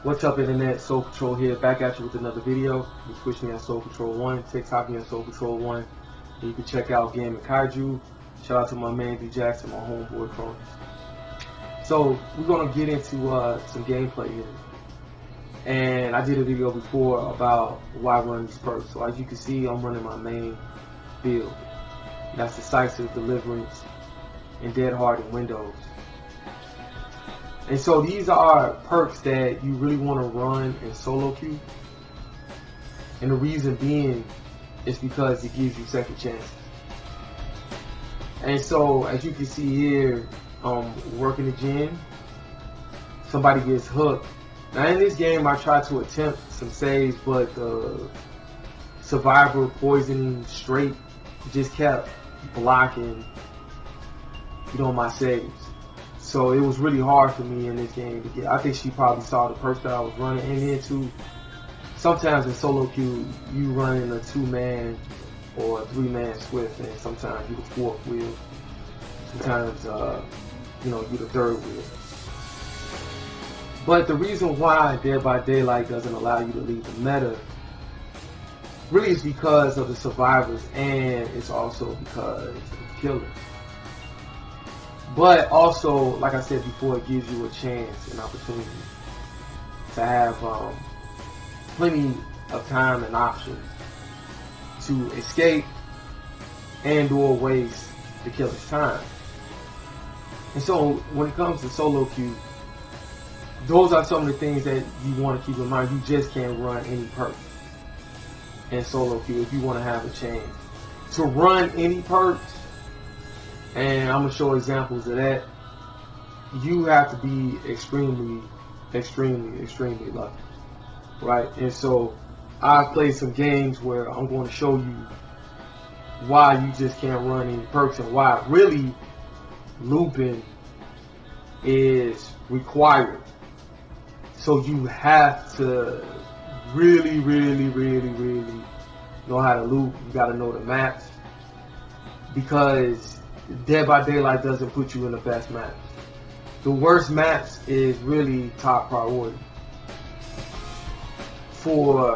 What's up, internet? Soul Control here, back at you with another video. You switch me on Soul Control 1, TikTok me on Soul Control 1. And you can check out Gaming Kaiju. Shout out to my man D Jackson, my homeboy Cronus. So we're gonna get into some gameplay here. And I did a video before about why run these perks. So as you can see, I'm running my main build. That's Decisive, Deliverance, and Dead Hard and Windows. And so these are perks that you really want to run in solo queue. And the reason being is because it gives you second chances. And so as you can see here, working the gen, somebody gets hooked. Now in this game I tried to attempt some saves, but the survivor poisoning straight just kept blocking, my saves. So it was really hard for me in this game to get. I think she probably saw the perks that I was running, and then too, sometimes in solo queue you run in a 2-man or a 3-man swift, and sometimes you the 4th wheel. Sometimes you the 3rd wheel. But the reason why Dead by Daylight doesn't allow you to leave the meta really is because of the survivors, and it's also because of the killers. But also, like I said before, it gives you a chance, an opportunity to have plenty of time and options to escape and/or waste the killer's time. And so, when it comes to solo queue, those are some of the things that you want to keep in mind. You just can't run any perks in solo queue if you want to have a chance to run any perks. And I'm going to show examples of that. You have to be extremely lucky, right? And so I've played some games where I'm going to show you why you just can't run any perks and why really looping is required. So you have to really know how to loop. You got to know the maps, because Dead by Daylight doesn't put you in the best maps. The worst maps is really top priority for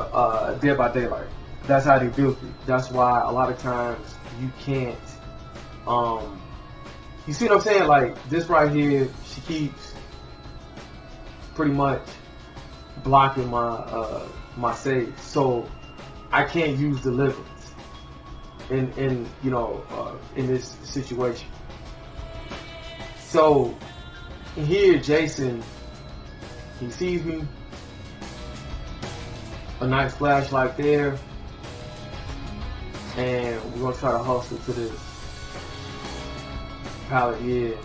Dead by Daylight. That's how they built it. That's why a lot of times you can't. You see what I'm saying? Like this right here, she keeps pretty much blocking my saves, so I can't use Deliverance in this situation. So here Jason, he sees me, a nice flashlight there, and we're gonna try to hustle to this pallet here.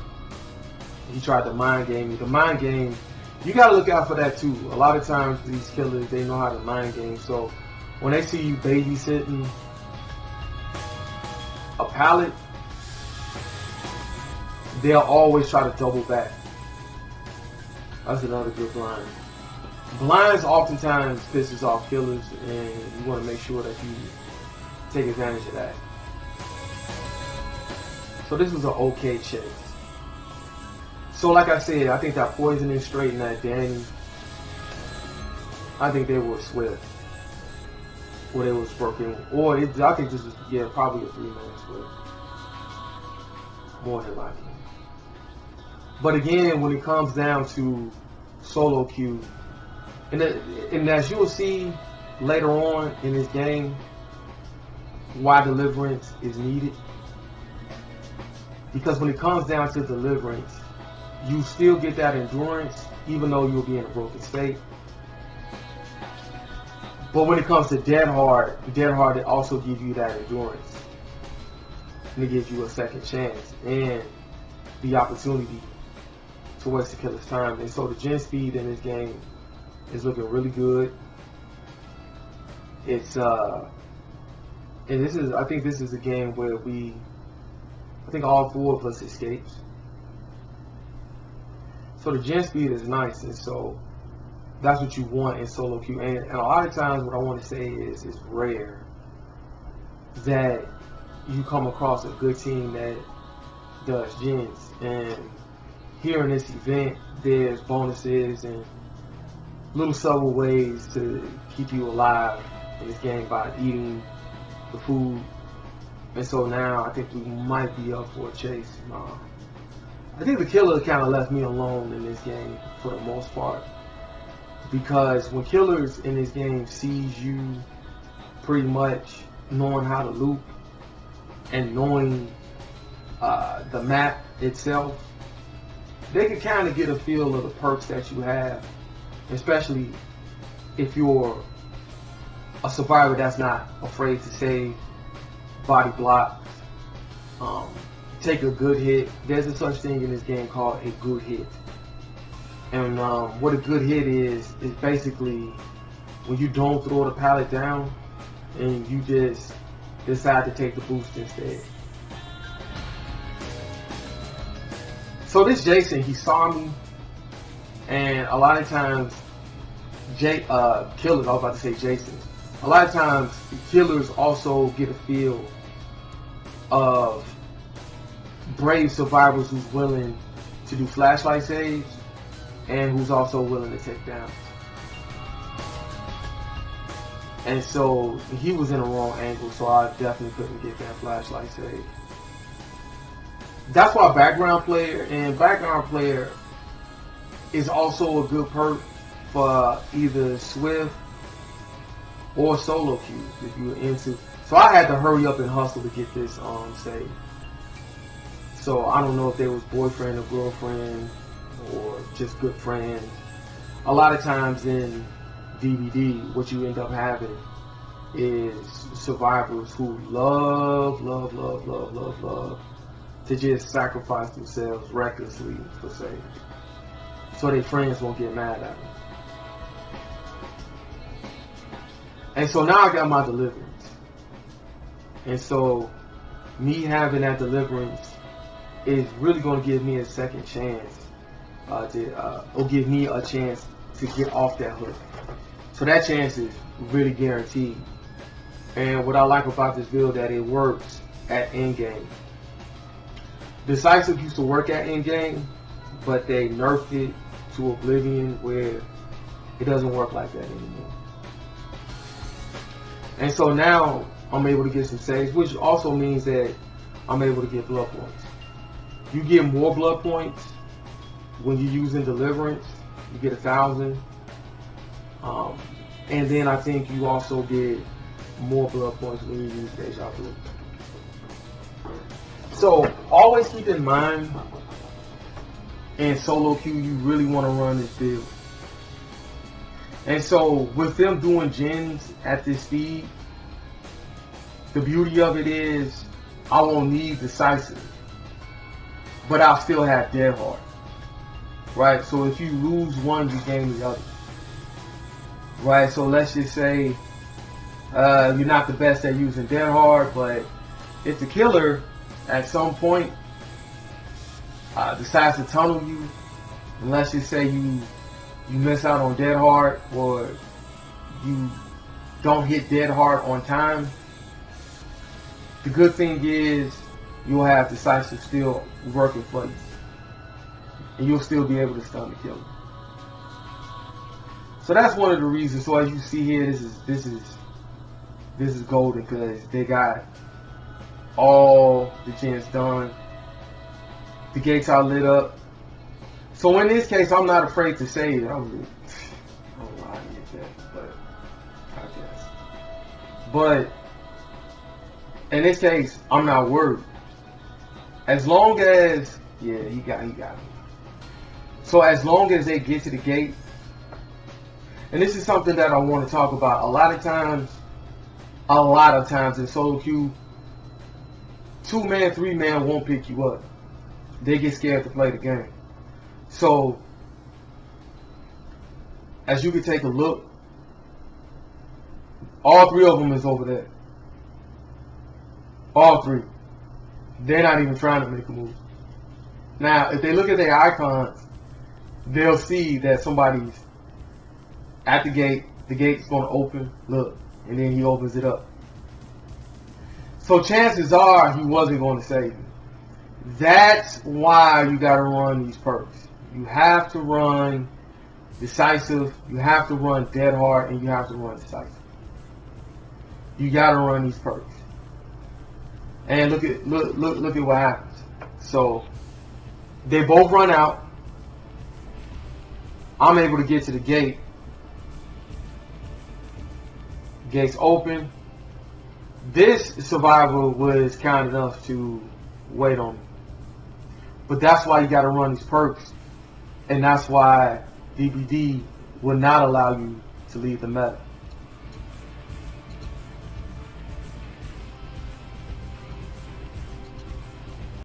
He tried to mind game me. The mind game, you gotta look out for that too. A lot of times these killers, they know how to mind game. So when they see you babysitting a pallet, they'll always try to double back. That's another good blind. Blinds oftentimes pisses off killers, and you want to make sure that you take advantage of that. So this was an okay chase. So like I said, I think that poisoning straight and that Danny, I think they were swift. Or they was working, or I think this was, probably a 3-man split. More than likely. But again, when it comes down to solo queue, and as you will see later on in this game, why Deliverance is needed. Because when it comes down to Deliverance, you still get that endurance, even though you'll be in a broken state. But when it comes to Dead Hard, it also gives you that endurance. And it gives you a second chance and the opportunity to waste the killer's time. And so the gen speed in this game is looking really good. It's and I think this is a game where I think all 4 of us escapes. So the gen speed is nice, and so that's what you want in solo queue. And a lot of times what I want to say is it's rare that you come across a good team that does gens. And here in this event, there's bonuses and little subtle ways to keep you alive in this game by eating the food. And so now I think we might be up for a chase. I think the killer kind of left me alone in this game for the most part, because when killers in this game sees you pretty much knowing how to loot and knowing the map itself, they can kind of get a feel of the perks that you have, especially if you're a survivor that's not afraid to save, body block, take a good hit. There's a such thing in this game called a good hit. And what a good hit is basically when you don't throw the pallet down and you just decide to take the boost instead. So this Jason, he saw me, and a lot of times, killers, I was about to say Jason, a lot of times killers also get a feel of brave survivors who's willing to do flashlight saves and who's also willing to take downs. And so he was in the wrong angle, so I definitely couldn't get that flashlight save. That's why background player is also a good perk for either Swift or solo queues if you're into. So I had to hurry up and hustle to get this save. So I don't know if they was boyfriend or girlfriend or just good friend. A lot of times in DVD, what you end up having is survivors who love to just sacrifice themselves recklessly for save, so their friends won't get mad at them. And so now I got my deliverance. And so me having that deliverance is really going to give me a second chance or give me a chance to get off that hook. So that chance is really guaranteed. And what I like about this build, that it works at endgame. Decisive used to work at endgame, but they nerfed it to oblivion where it doesn't work like that anymore. And so now I'm able to get some saves, which also means that I'm able to get blood points. You get more blood points when you're using deliverance. You get 1,000. And then I think you also get more blood points when you use Deja Vu. So always keep in mind, in solo queue, you really want to run this build. And so with them doing gens at this speed, the beauty of it is I won't need decisive, but I'll still have dead hard. Right? So if you lose one, you gain the other. Right? So let's just say you're not the best at using dead hard, but if the killer at some point decides to tunnel you, and let's just say you miss out on dead hard, or you don't hit dead hard on time, the good thing is you'll have decisive still working for you, and you'll still be able to stun the killer. So that's one of the reasons. So as you see here, this is golden, because they got all the gens done. The gates are lit up. So in this case, I'm not afraid to say it. I don't know how to get that, but I guess. But in this case, I'm not worried. As long as, yeah, he got me. So as long as they get to the gate, and this is something that I want to talk about. A lot of times in solo queue, 2-man, 3-man won't pick you up. They get scared to play the game. So, as you can take a look, all 3 of them is over there. All 3. They're not even trying to make a move. Now, if they look at their icons, they'll see that somebody's at the gate. The gate's going to open. Look. And then he opens it up. So chances are he wasn't going to save it. That's why you got to run these perks. You have to run decisive, you have to run dead hard, and you have to run decisive. You gotta run these perks. And look at what happens. So they both run out. I'm able to get to the gate. Gates open. This survivor was kind enough to wait on me. But that's why you gotta run these perks. And that's why DBD will not allow you to leave the meta.